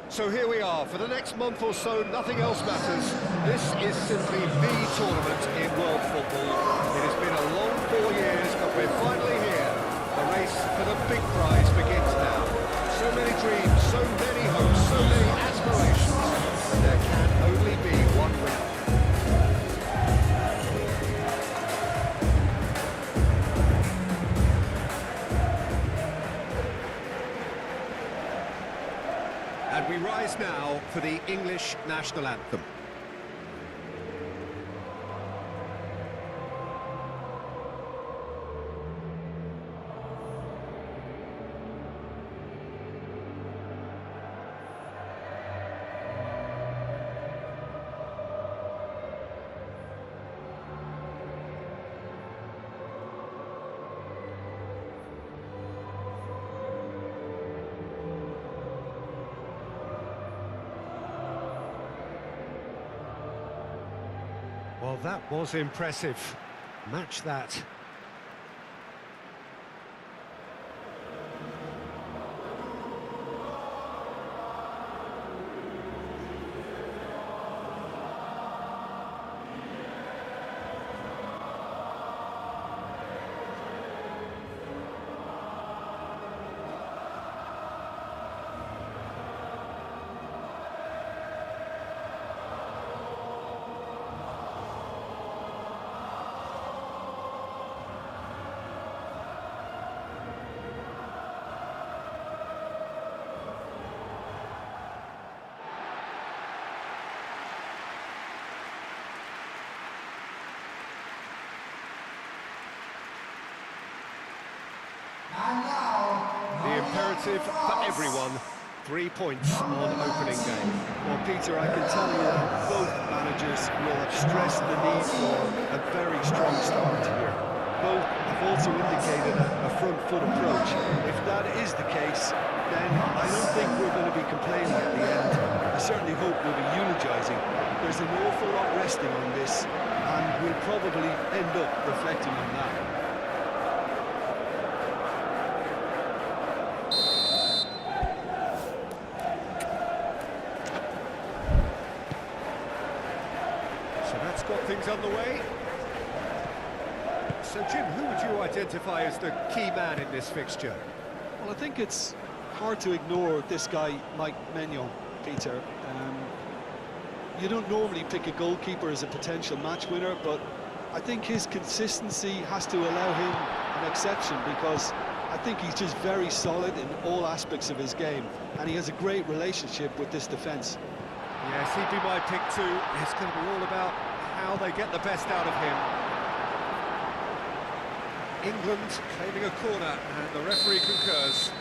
So here we are, for the next month or so, nothing else matters. This is simply the tournament in world football. It has been a long 4 years, but we're finally here. The race for the big prize begins now. So many dreams, so many hopes, so many aspirations, and there can only be one winner. And we rise now for the English national anthem. Well, that was impressive. Match that. The imperative for everyone, 3 points on opening day. Well, Peter, I can tell you both managers will have stressed the need for a very strong start here. Both have also indicated a front foot approach. If that is the case, then I don't think we're going to be complaining at the end. I certainly hope we'll be eulogising. There's an awful lot resting on this, and we'll probably end up reflecting on that. Got things underway. So, Jim, who would you identify as the key man in this fixture? Well, I think it's hard to ignore this guy, Mike Maignan, Peter. You don't normally pick a goalkeeper as a potential match winner, but I think his consistency has to allow him an exception, because I think he's just very solid in all aspects of his game, and he has a great relationship with this defence. Yes, he'd be my pick too. It's going to be all about how they get the best out of him. England claiming a corner, and the referee concurs.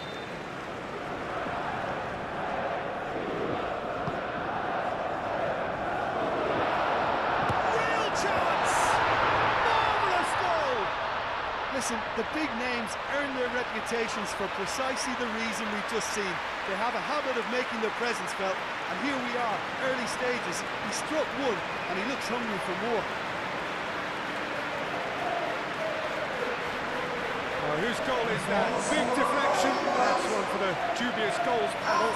Real chance! Marvellous goal! Listen, the big names earn their reputations for precisely the reason we've just seen. They have a habit of making their presence felt, and here we are, early stages. He struck one, and he looks hungry for more. Well, whose goal is that? Big deflection. That's one for the dubious goals panel.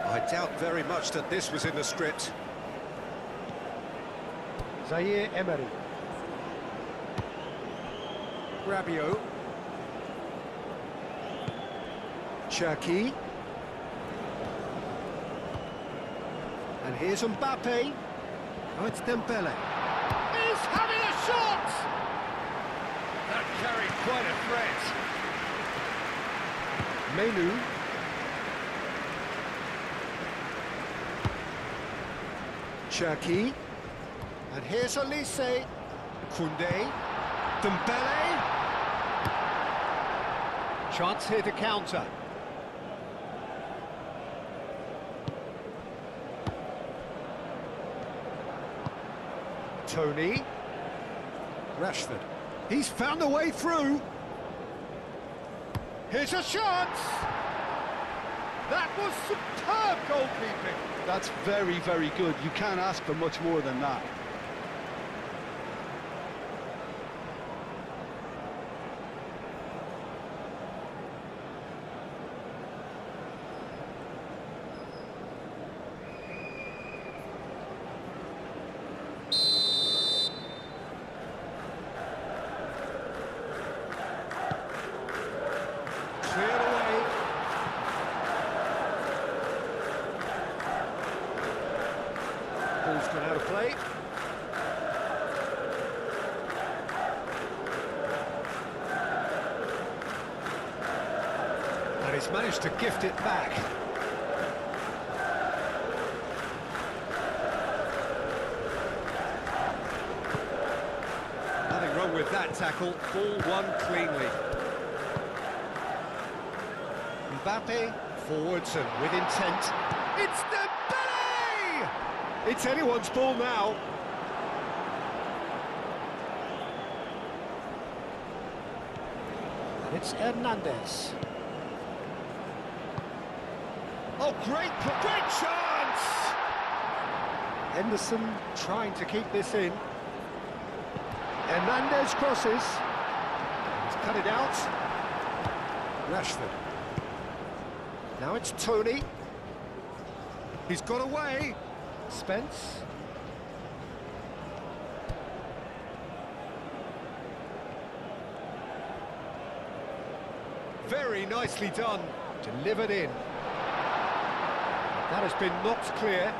I doubt very much that this was in the script. Zaire Emery. Rabiot. Cherki. And here's Mbappe. Oh, it's Dembele. He's having a shot! That carried quite a threat. Menu. Cherki. And here's Olise. Koundé. Dembele. Chance here to counter. Tony. Rashford. He's found a way through. Here's a chance! That was superb goalkeeping. That's very, very good. You can't ask for much more than that. Cleared away. Ball's gone out of play. And he's managed to gift it back. Nothing wrong with that tackle. Ball won cleanly. Mbappe, forwards and with intent. It's Dembele! It's anyone's ball now. And it's Hernandez. Oh, great chance! Henderson trying to keep this in. Hernandez crosses. He's cut it out. Rashford. Now it's Tony. He's got away. Spence. Very nicely done. Delivered in. That has been knocked clear.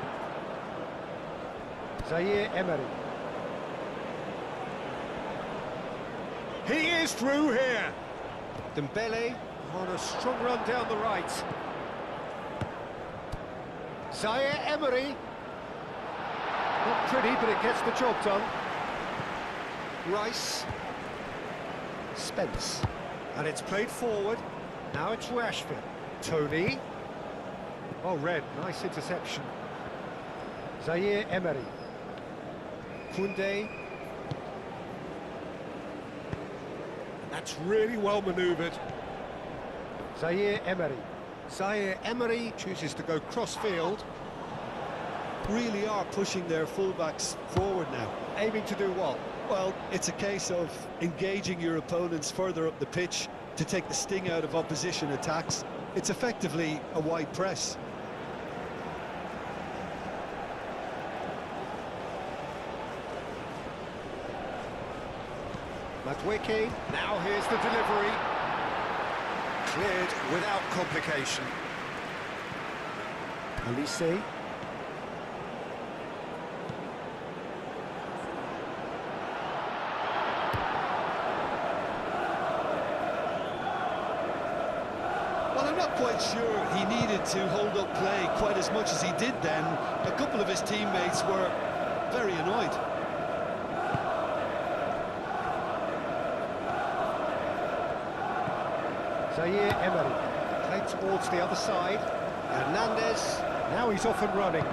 Zaire Emery. He is through here. Dembele on a strong run down the right. Zaire Emery. Not pretty, but it gets the job done. Rice. Spence. And it's played forward. Now it's Rashford. Tony. Oh, Red, nice interception. Zaire Emery. Koundé. That's really well manoeuvred. Zaire Emery. Zaire Emery chooses to go cross-field. Really are pushing their fullbacks forward now. Aiming to do what? Well, it's a case of engaging your opponents further up the pitch to take the sting out of opposition attacks. It's effectively a wide press. Madueke, now here's the delivery. Cleared without complication. Elise. Well, I'm not quite sure he needed to hold up play quite as much as he did then. A couple of his teammates were very annoyed. Zaire Emery, played towards the other side. Hernandez, now he's off and running.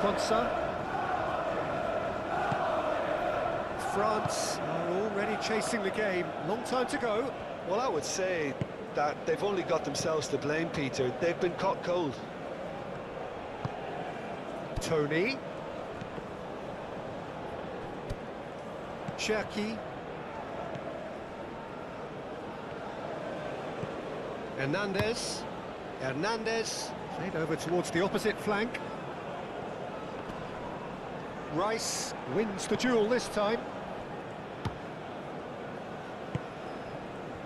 Quansah. France are already chasing the game. Long time to go. Well, I would say that they've only got themselves to blame, Peter. They've been caught cold. Tony. Cherki. Hernandez. Hernandez. Played over towards the opposite flank. Rice wins the duel this time.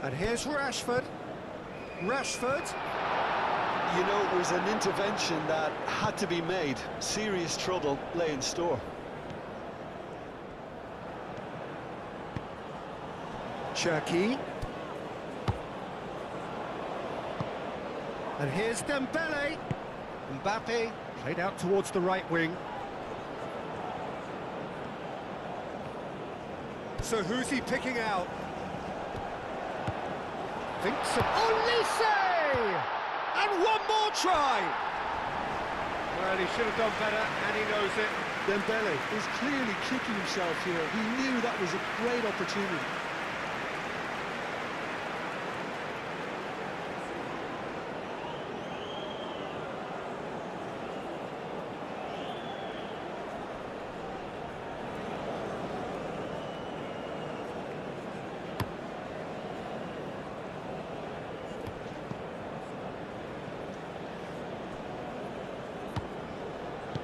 And here's Rashford. Rashford. You know, it was an intervention that had to be made. Serious trouble lay in store. Cherki. And here's Dembele. Mbappe played out towards the right wing. So who's he picking out? Thinks of Olise! And one more try! Well, he should have done better, and he knows it. Dembele is clearly kicking himself here. He knew that was a great opportunity.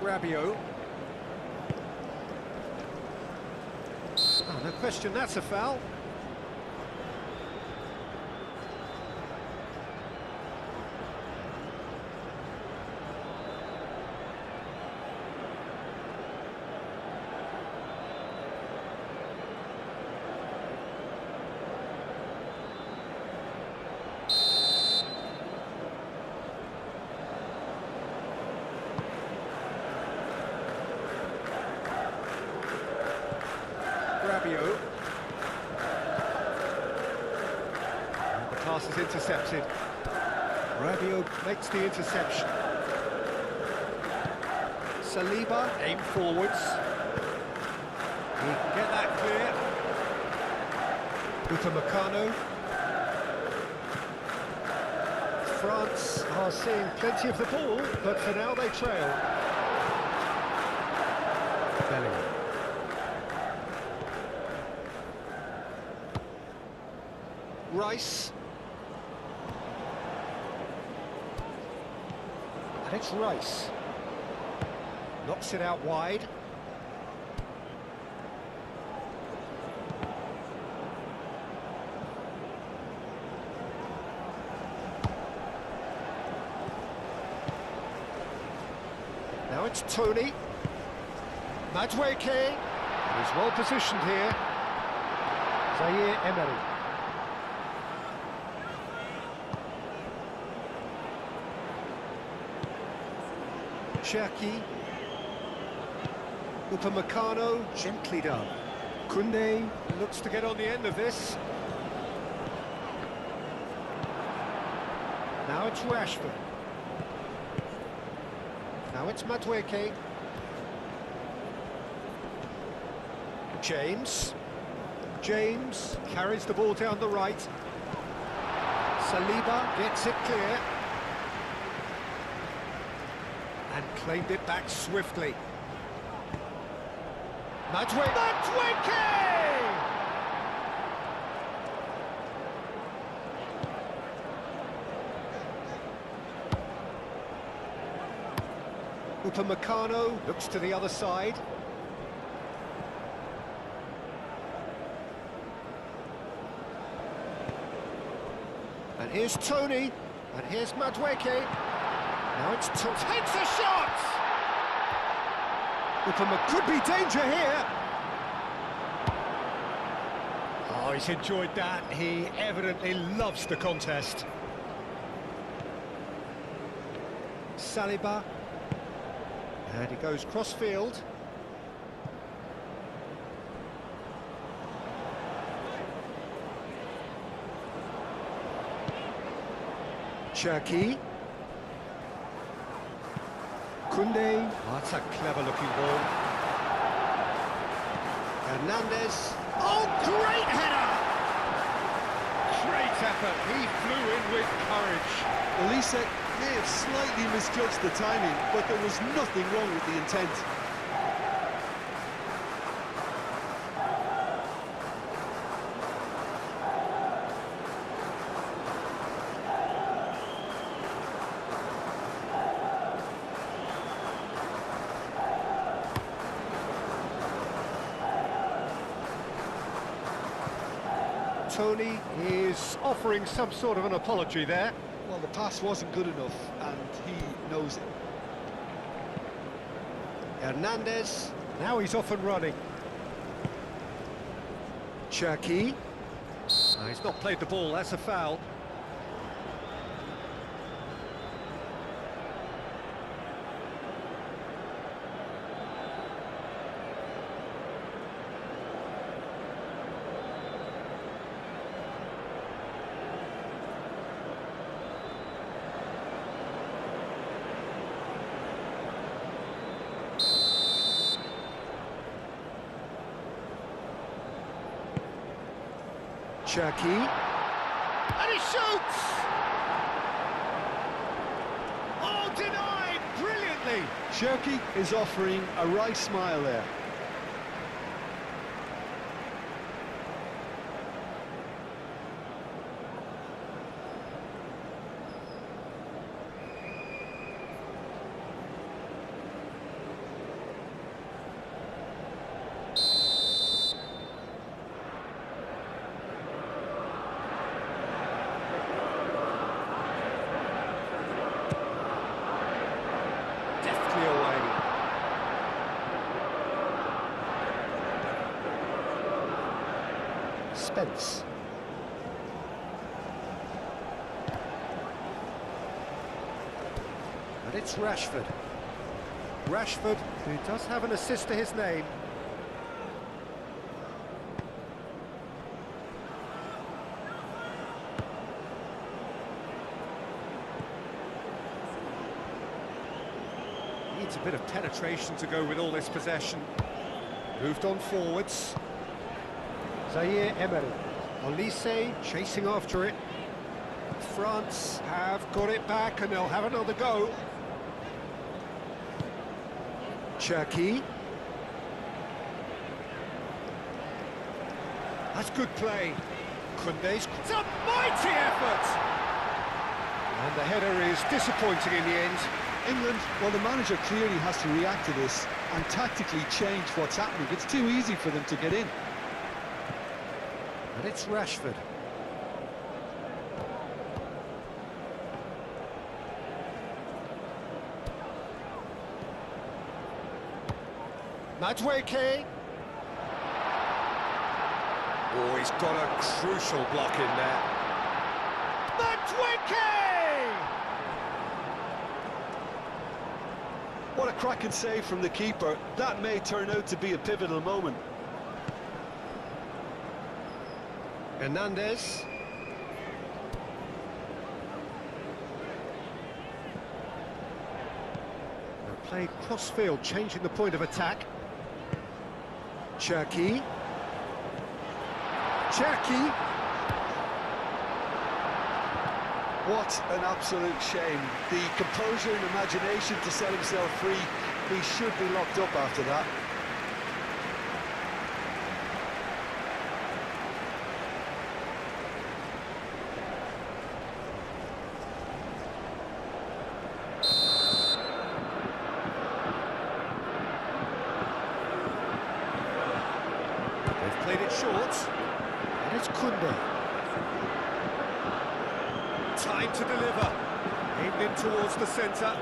Rabiot. Oh, no question, that's a foul. Rabiot. And the pass is intercepted. Rabiot makes the interception. Saliba, aim forwards. He can get that clear. Upamecano. France are seeing plenty of the ball, but for now they trail. Bellingham. Rice. And it's Rice. Knocks it out wide. Now it's Tony. Madueke. He's well positioned here. Zaire Emery. Cherki. Upamecano, gently done. Koundé looks to get on the end of this. Now it's Rashford. Now it's Madueke. James carries the ball down the right. Saliba gets it clear. And claimed it back swiftly. Madueke! Upamecano looks to the other side. And here's Tony, and here's Madueke. Now it's takes a shot! Could be danger here. Oh, he's enjoyed that. He evidently loves the contest. Saliba. And he goes cross-field. Cherki. Koundé. Oh, that's a clever-looking ball. Hernandez. Oh, great header! Great effort. He flew in with courage. Elise may have slightly misjudged the timing, but there was nothing wrong with the intent. Tony is offering some sort of an apology there. Well, the pass wasn't good enough, and he knows it. Hernandez, now he's off and running. Cherki. He's not played the ball, that's a foul. Cherky. And he shoots! Oh, denied brilliantly! Cherky is offering a right smile there. Deftly away. Spence. And it's Rashford. Rashford, who does have an assist to his name. Needs a bit of penetration to go with all this possession. Moved on forwards. Zaire Emery. Olise chasing after it. France have got it back and they'll have another go. Cherky. That's good play. Koundé's. It's a mighty effort! And the header is disappointing in the end. England, well, the manager clearly has to react to this and tactically change what's happening. It's too easy for them to get in. And it's Rashford. Madueke. Oh, he's got a crucial block in there. Madueke! What a cracking save from the keeper. That may turn out to be a pivotal moment. Hernandez. They're playing cross-field, changing the point of attack. Cherky. Cherky. What an absolute shame. The composure and imagination to set himself free. He should be locked up after that. They've played it short. And it's Koundé. Time to deliver. Aimed in towards the centre.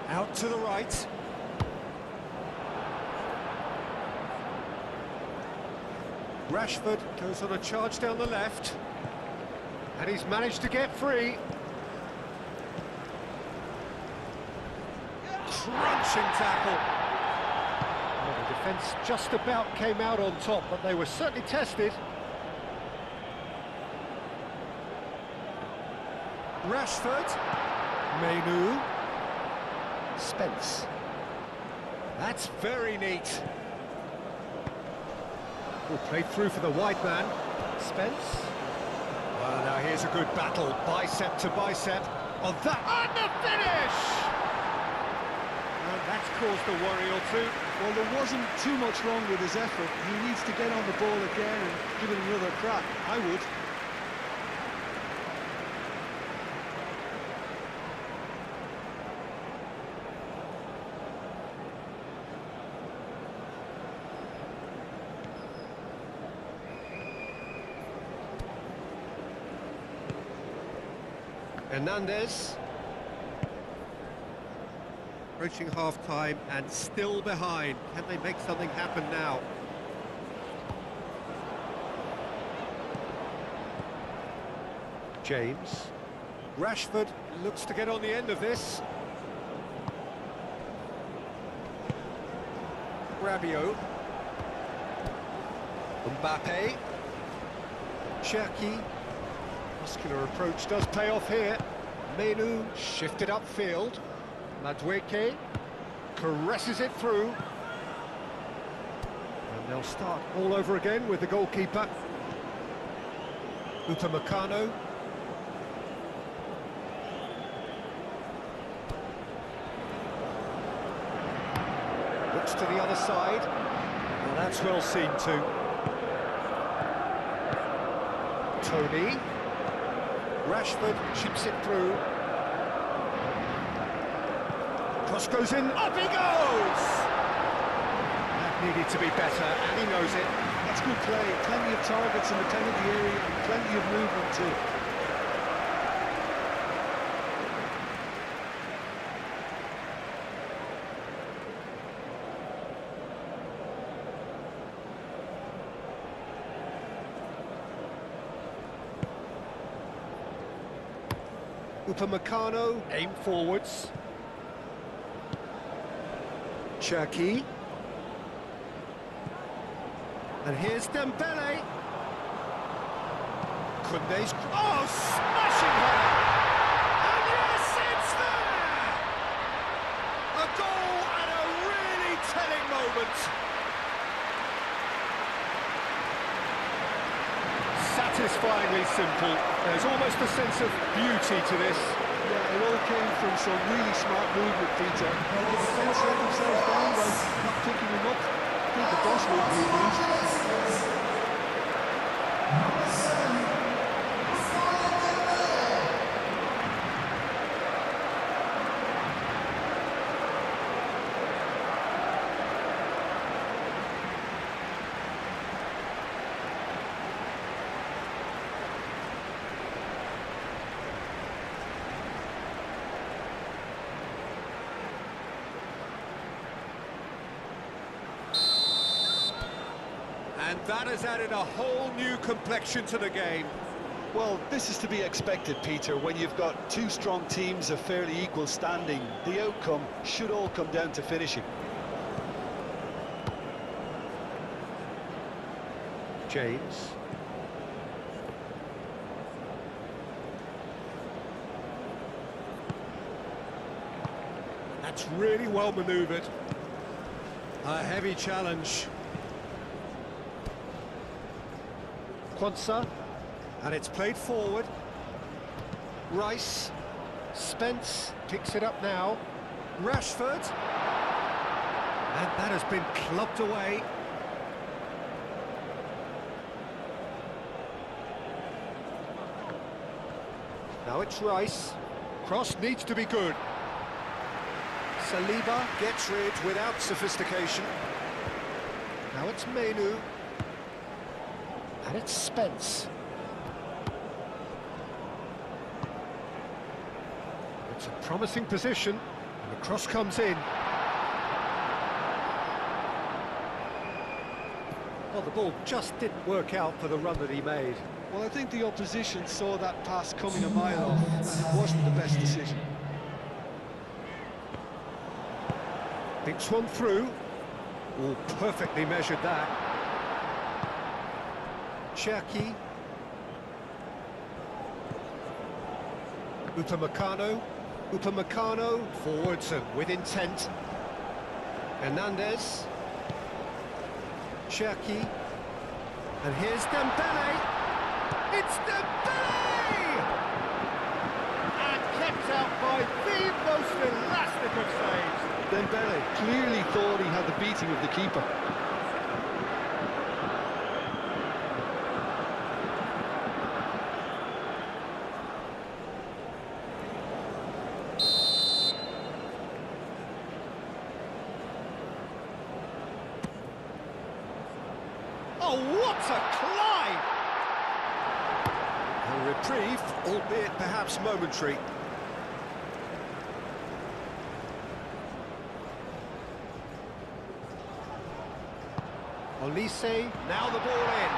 Out to the right. Rashford goes on a charge down the left. And he's managed to get free. Crunching tackle. Well, the defence just about came out on top, but they were certainly tested. Rashford. Menu. Spence. That's very neat. All played through for the wide man. Spence. Well, now here's a good battle, bicep to bicep. On that, and the finish! And that's caused a worry or two. Well, there wasn't too much wrong with his effort. He needs to get on the ball again and give it another crack. I would. Hernandez. Approaching half-time and still behind. Can they make something happen now? James. Rashford looks to get on the end of this. Rabiot. Mbappe. Cherky. Muscular approach does pay off here. Menu shifted upfield. Madueke caresses it through. They'll start all over again with the goalkeeper. Upamecano. Looks to the other side. Well, that's well seen too. Tony. Rashford chips it through. Cross goes in. Up he goes! That needed to be better, and he knows it. That's good play. Plenty of targets in the penalty area and plenty of movement too. Upamecano, aim forwards. Cherki. And here's Dembele. Koundé's... Oh, smashing header! And yes, it's there! A goal at a really telling moment. Satisfyingly simple. There's almost a sense of beauty to this. Yeah, it all came from some really smart movement, Peter. The defence let themselves down by not picking him up. I think the boss will be released. And that has added a whole new complexion to the game. Well, this is to be expected, Peter. When you've got two strong teams of fairly equal standing, the outcome should all come down to finishing. James. That's really well manoeuvred. A heavy challenge. Quansah, and it's played forward. Rice, Spence picks it up now. Rashford, and that has been clubbed away. Now it's Rice. Cross needs to be good. Saliba gets rid without sophistication. Now it's Menu. And it's Spence. It's a promising position, and the cross comes in. Well, the ball just didn't work out for the run that he made. Well, I think the opposition saw that pass coming a mile off, and it wasn't the best decision. Thinks one through. Oh, perfectly measured that. Cherki. Upamecano forwards and with intent. Hernandez. Cherki. And here's Dembele. It's Dembele! And kept out by the most elastic of saves. Dembele clearly thought he had the beating of the keeper. Oh, what a climb! A reprieve, albeit perhaps momentary. Olise, now the ball in.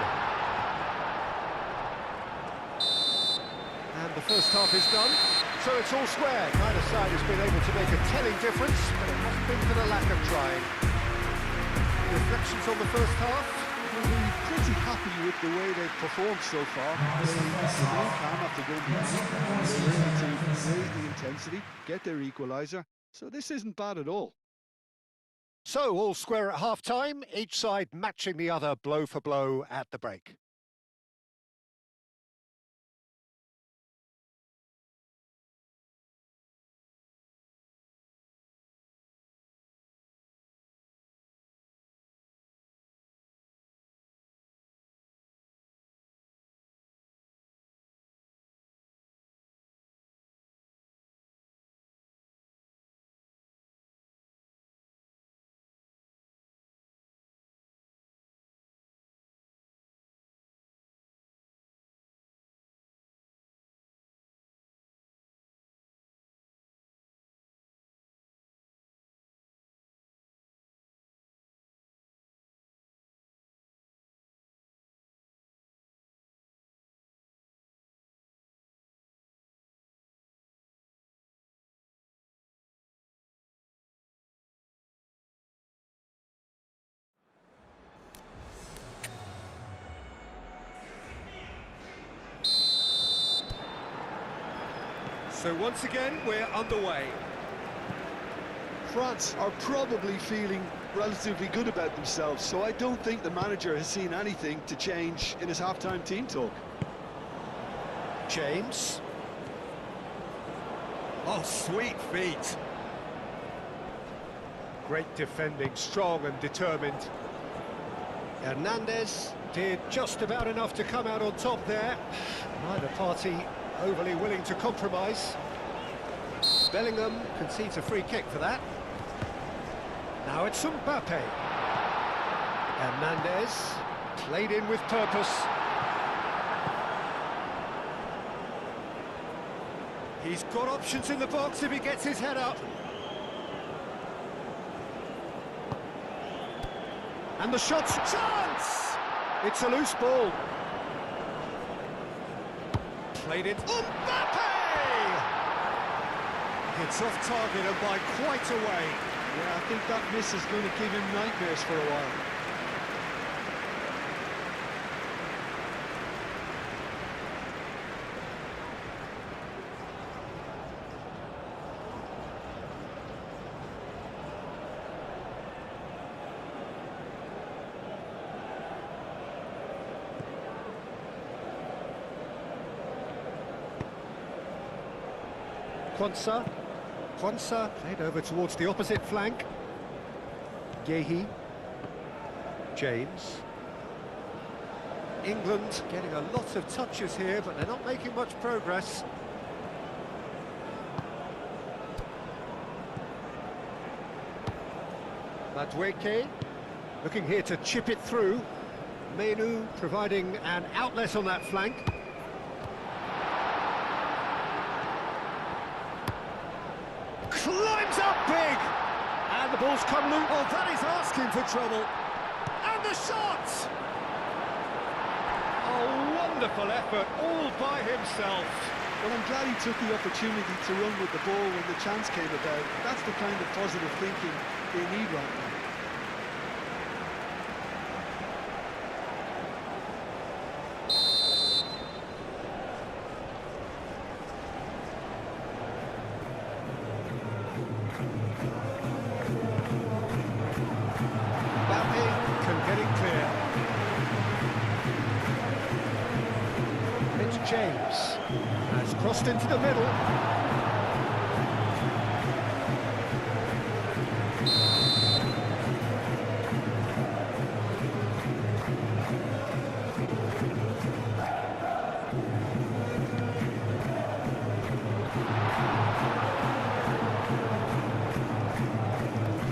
And the first half is done, so it's all square. Neither side has been able to make a telling difference, but it hasn't been for the lack of trying. Reflections on the first half? We're pretty happy with the way they've performed so far. They remain calm after going behind. They're able to raise the intensity, get their equaliser, so this isn't bad at all. So, all square at half-time, each side matching the other blow for blow at the break. So once again, we're underway. France are probably feeling relatively good about themselves, so I don't think the manager has seen anything to change in his half-time team talk. James. Oh, sweet feet. Great defending, strong and determined. Hernandez did just about enough to come out on top there. Neither party overly willing to compromise. Bellingham concedes a free kick for that. Now it's Mbappe. Hernandez played in with purpose. He's got options in the box if he gets his head up. And the shot's a chance! It's a loose ball. Played it. Mbappe! It's off target and by quite a way. Yeah, I think that miss is going to give him nightmares for a while. Quansah played over towards the opposite flank. Yehi. James. England getting a lot of touches here, but they're not making much progress. Madueke looking here to chip it through. Menu providing an outlet on that flank. Climbs up big! And the ball's come loose. Oh, that is asking for trouble. And the shot! A wonderful effort, all by himself. Well, I'm glad he took the opportunity to run with the ball when the chance came about. That's the kind of positive thinking they need right now. James has crossed into the middle.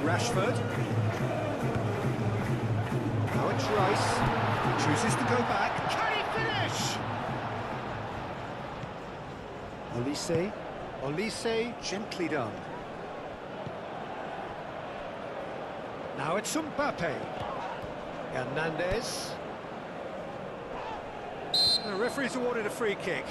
Rashford. Now it's Rice. Chooses to go back. Can he finish? Olise, gently done. Now it's Mbappe. Hernandez. The referee's awarded a free kick.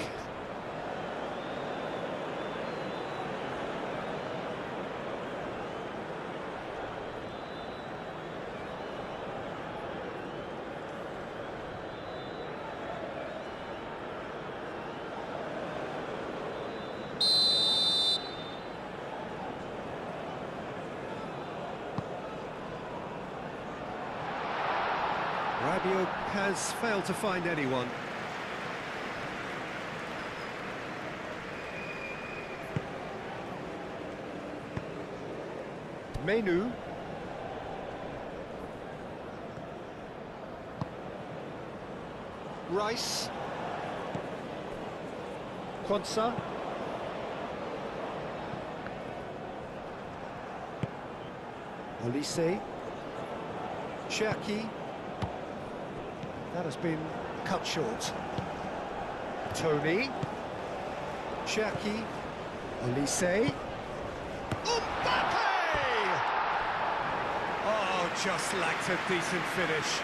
Rabiot has failed to find anyone. Menu. Rice. Quansah. Olise. Cherki. That has been cut short. Tony. Cherki. Olise. Mbappe! Oh, just lacked a decent finish.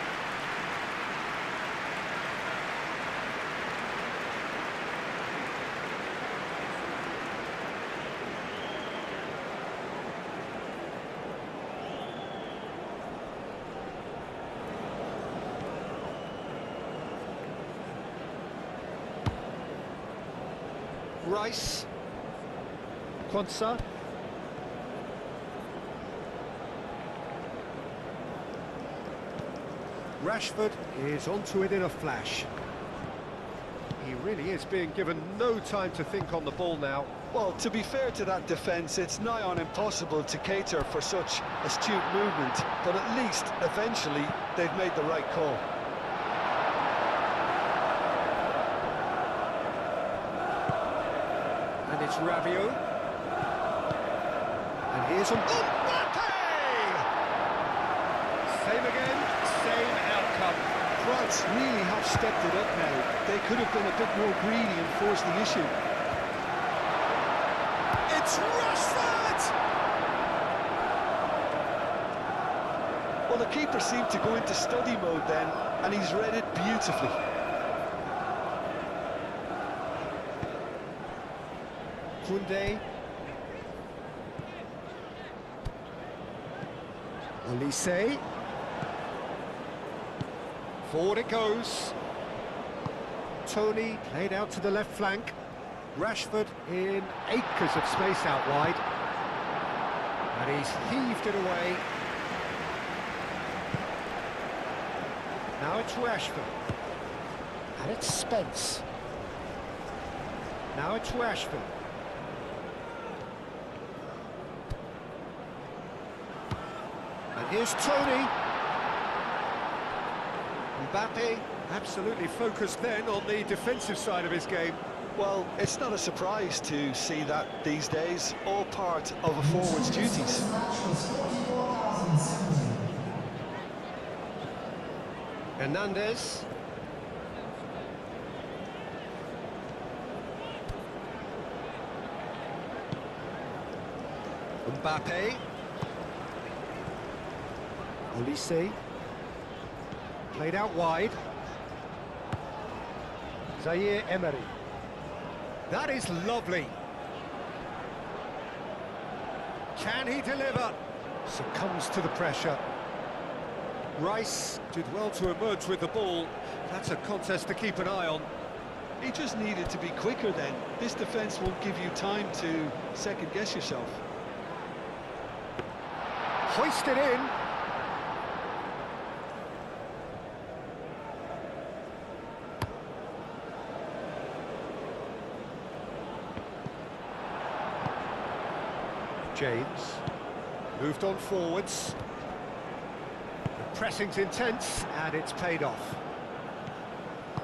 Rice. Quansah. Rashford is onto it in a flash. He really is being given no time to think on the ball now. Well, to be fair to that defence, it's nigh on impossible to cater for such astute movement, but at least, eventually, they've made the right call. And it's Rabiot. And here's Mbappe! Same again, same outcome. France really have stepped it up now. They could have been a bit more greedy and forced the issue. It's Rashford! Well, the keeper seemed to go into study mode then, and he's read it beautifully. Koundé. Olise. Forward it goes. Tony played out to the left flank. Rashford in acres of space out wide. And he's heaved it away. Now it's Rashford. And it's Spence. Now it's Rashford. And here's Tony. Mbappe absolutely focused then on the defensive side of his game. Well, it's not a surprise to see that these days, all part of a forward's duties. Hernandez. Mbappe. Olise. Played out wide. Zaire Emery. That is lovely. Can he deliver? Succumbs to the pressure. Rice did well to emerge with the ball. That's a contest to keep an eye on. He just needed to be quicker then. This defence won't give you time to second-guess yourself. Hoisted in. James moved on forwards. The pressing's intense and it's paid off.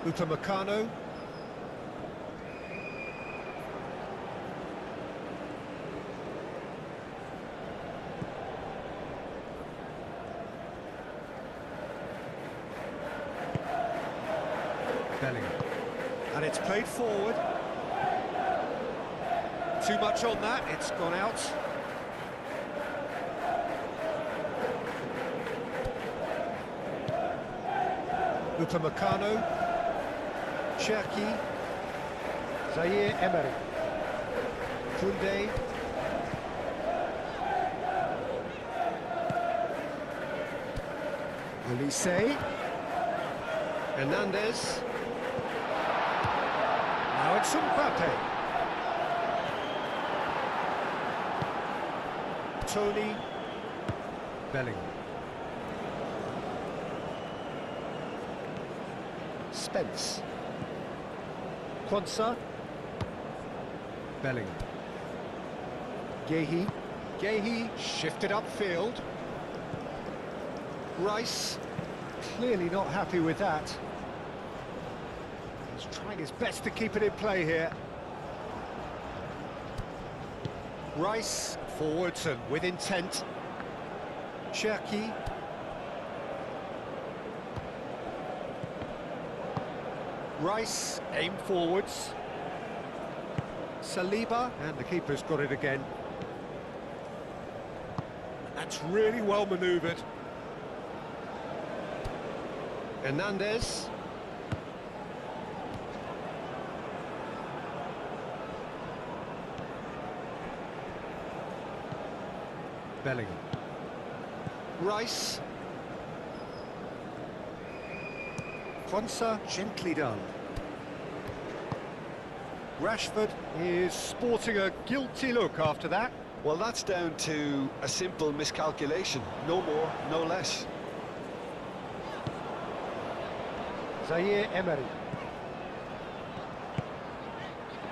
Upamecano. Bellingham. And it's played forward. Too much on that, it's gone out. Upamecano, Cherki, Zaire Emery, Koundé, Olise, Hernandez, now it's Mbappe, Tony, Bellingham. Spence. Quansah. Bellingham. Gehi shifted upfield. Rice, clearly not happy with that. He's trying his best to keep it in play here. Rice, forwards and with intent. Cherki. Rice, aim forwards. Saliba, and the keeper's got it again. That's really well manoeuvred. Hernandez. Bellingham. Rice. Quansah, gently done. Rashford is sporting a guilty look after that. Well, that's down to a simple miscalculation. No more, no less. Zaire Emery.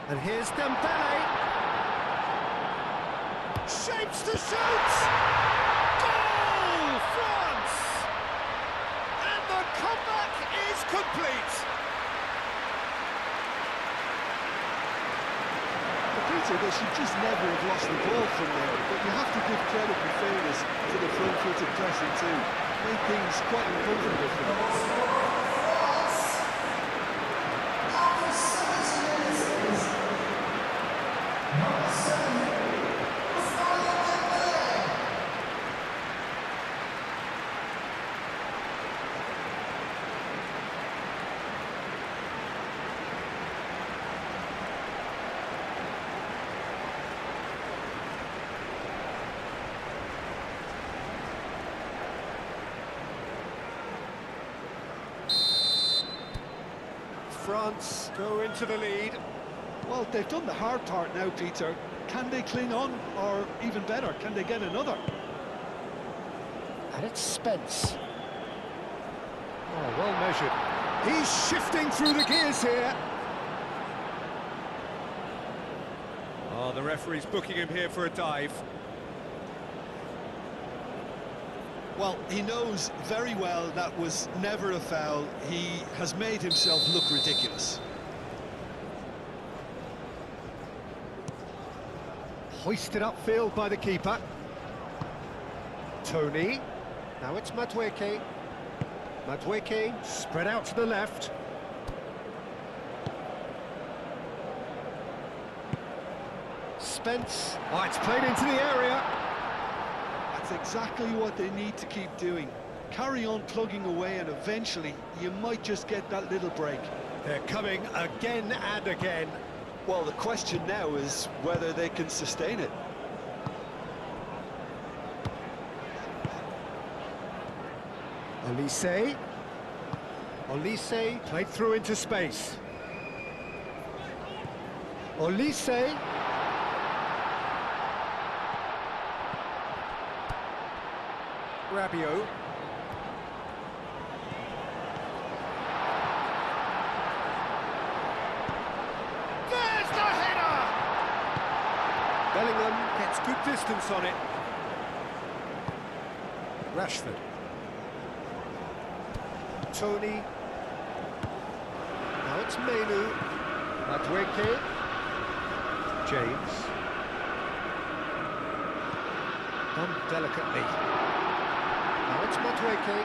And here's Dembele. Shapes to shoot! Goal, France! And the comeback is complete. Peter, they should just never have lost the ball from there, but you have to give credit and fairness to the front-footed pressing too. Made things quite uncomfortable for them. France go into the lead. Well, they've done the hard part now, Peter. Can they cling on, or even better, can they get another? And it's Spence. Oh, well measured. He's shifting through the gears here. Oh, the referee's booking him here for a dive. Well, he knows very well that was never a foul. He has made himself look ridiculous. Hoisted upfield by the keeper. Tony. Now it's Madueke. Madueke spread out to the left. Spence. Oh, it's played into the area. That's exactly what they need to keep doing. Carry on plugging away, and eventually you might just get that little break. They're coming again and again. Well, the question now is whether they can sustain it. Olise. Olise played through into space. Olise. Rabiot. There's the header! Bellingham gets good distance on it. Rashford. Tony. Now it's Menu. Madueke. James. Done delicately. Now it's Madueke.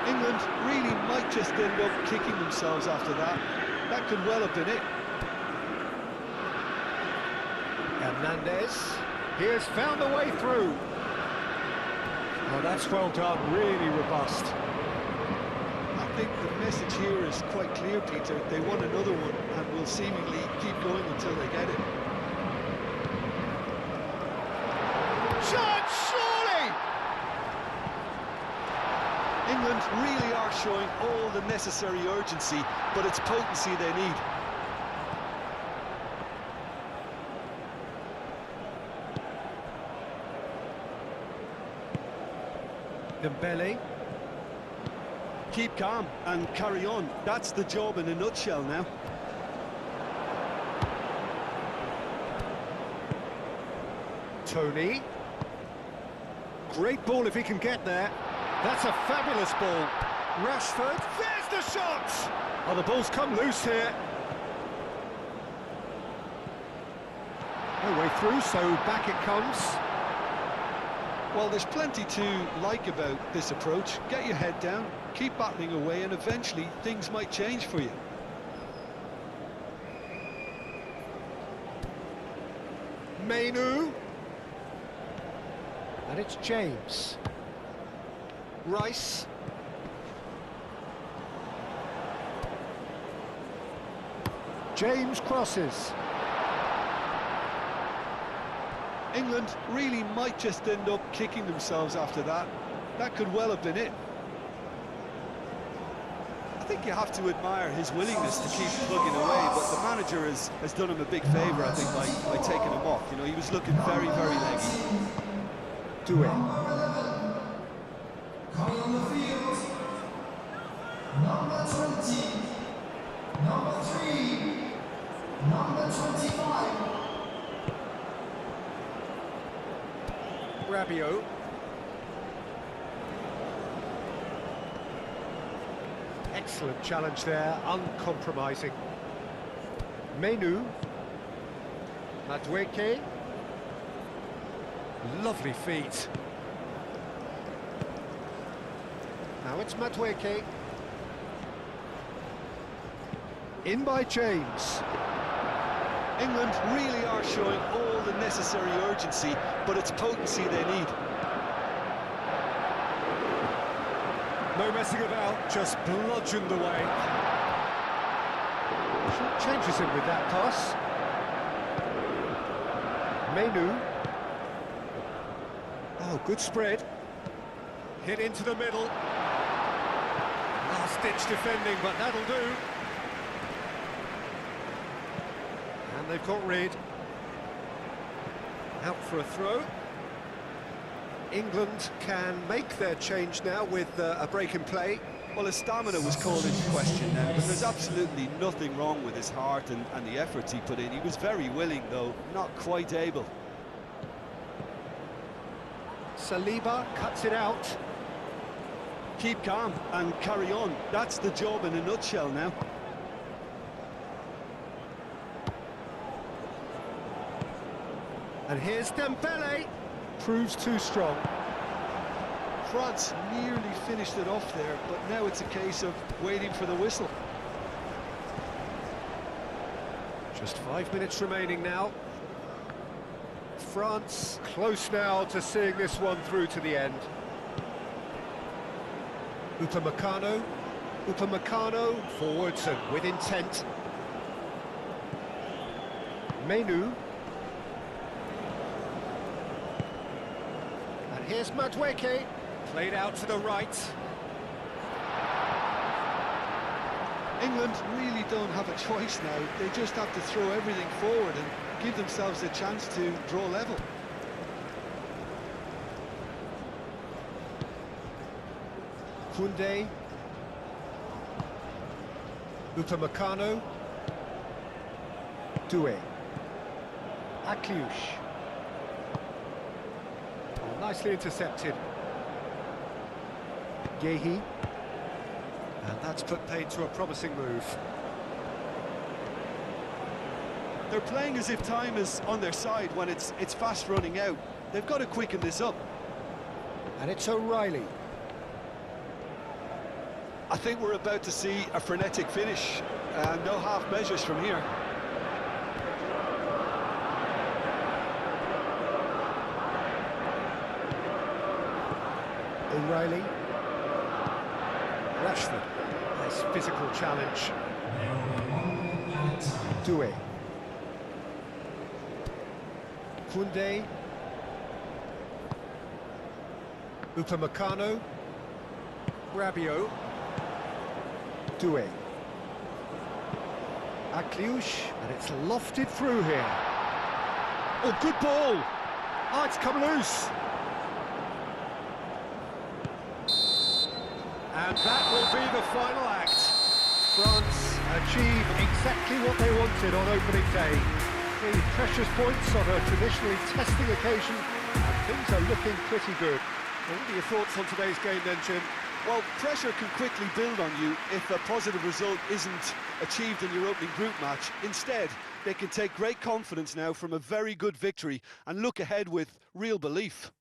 England really might just end up kicking themselves after that. That could well have been it. Hernandez. He has found a way through. Oh, that's well done, really robust. I think the message here is quite clear, Peter. They want another one and will seemingly keep going until they get it. Shot, surely! England really are showing all the necessary urgency, but it's potency they need. Dembele. Keep calm and carry on. That's the job in a nutshell now. Tony. Great ball if he can get there. That's a fabulous ball. Rashford, there's the shot! Oh, the ball's come loose here. No way through, so back it comes. Well, there's plenty to like about this approach. Get your head down, keep battling away, and eventually things might change for you. Mainu. And it's James. Rice. James crosses. England really might just end up kicking themselves after that. That could well have been it. I think you have to admire his willingness to keep plugging away, but the manager has done him a big favour, I think, by taking him off. You know, he was looking very, very leggy. Do it. Coming on the field, number 20, number 3, number 25. Rabiot. Excellent challenge there, uncompromising. Mainu. Madueke. Lovely feet. Now it's Madueke. In by James. England really are showing all the necessary urgency, but it's potency they need. No messing about, just bludgeoned away. Changes him with that pass. Mainu. Oh, good spread. Hit into the middle. Last-ditch defending, but that'll do. And they've got rid. Out for a throw. England can make their change now with a break in play. Well, his stamina was called into question then, but there's absolutely nothing wrong with his heart and the efforts he put in. He was very willing, though, not quite able. Saliba cuts it out. Keep calm and carry on. That's the job in a nutshell now. And here's Dembele. Proves too strong. France nearly finished it off there, but now it's a case of waiting for the whistle. Just 5 minutes remaining now. France close now to seeing this one through to the end. Upamecano. Upamecano forwards and with intent. Mainu. And here's Madueke. Played out to the right. England really don't have a choice now. They just have to throw everything forward and give themselves a chance to draw level. Koundé. Upamecano. Doué. Akliouche. Oh, nicely intercepted. Gehi. And that's put paid to a promising move. They're playing as if time is on their side when it's fast running out. They've got to quicken this up. And it's O'Reilly. I think we're about to see a frenetic finish. No half measures from here. O'Reilly. Rashford. Nice physical challenge. Doué. Koundé. Upamecano. Rabiot. Doué. Akliouche, and it's lofted through here. Oh, good ball! Oh, it's come loose. And that will be the final act. France achieve exactly what they wanted on opening day. 3 precious points on a traditionally testing occasion, and things are looking pretty good. Well, what are your thoughts on today's game then, Jim? Well, pressure can quickly build on you if a positive result isn't achieved in your opening group match. Instead, they can take great confidence now from a very good victory and look ahead with real belief.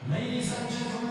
Ladies and gentlemen.